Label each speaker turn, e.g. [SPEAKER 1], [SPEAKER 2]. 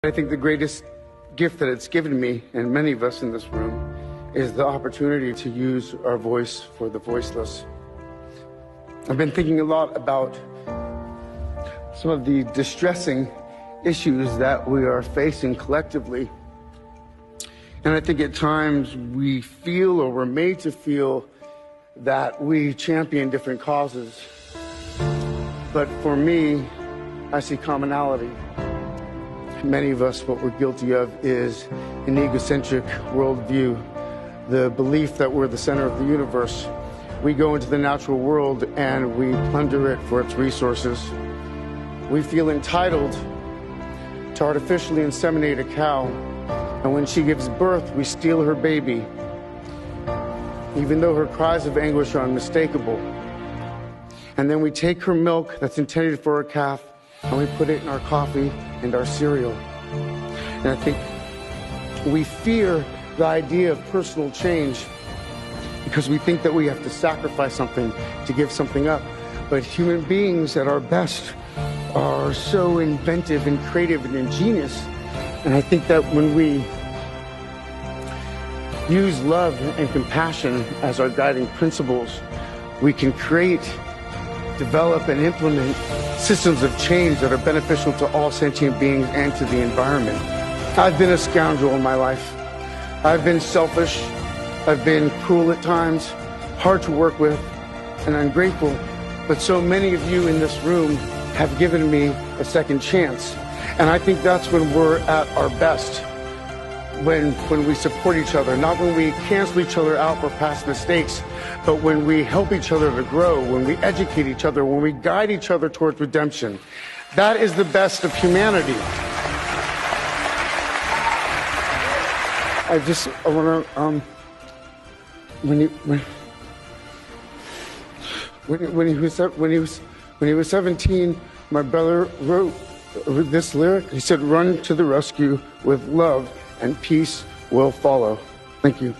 [SPEAKER 1] I think the greatest gift that it's given me, and many of us in this room, is the opportunity to use our voice for the voiceless. I've been thinking a lot about some of the distressing issues that we are facing collectively. And I think at times we feel, or we're made to feel, that we champion different causes. But for me, I see commonality. Many of us, what we're guilty of is an egocentric worldview, the belief that we're the center of the universe. We go into the natural world and we plunder it for its resources. We feel entitled to artificially inseminate a cow, and when she gives birth, we steal her baby, even though her cries of anguish are unmistakable. And then we take her milk that's intended for a calf, and we put it in our coffee and our cereal. And I think we fear the idea of personal change because we think that we have to sacrifice something to give something up. But human beings at our best are so inventive and creative and ingenious. And I think that when we use love and compassion as our guiding principles, we can create, develop, and implement systems of change that are beneficial to all sentient beings and to the environment. I've been a scoundrel in my life. I've been selfish. I've been cruel at times, hard to work with, and ungrateful. But so many of you in this room have given me a second chance. And I think that's when we're at our best, when we support each other, not when we cancel each other out for past mistakes, but when we help each other to grow, when we educate each other, when we guide each other towards redemption. That is the best of humanity. I want to, when he was 17, my brother wrote this lyric. He said, "Run to the rescue with love, and peace will follow." Thank you.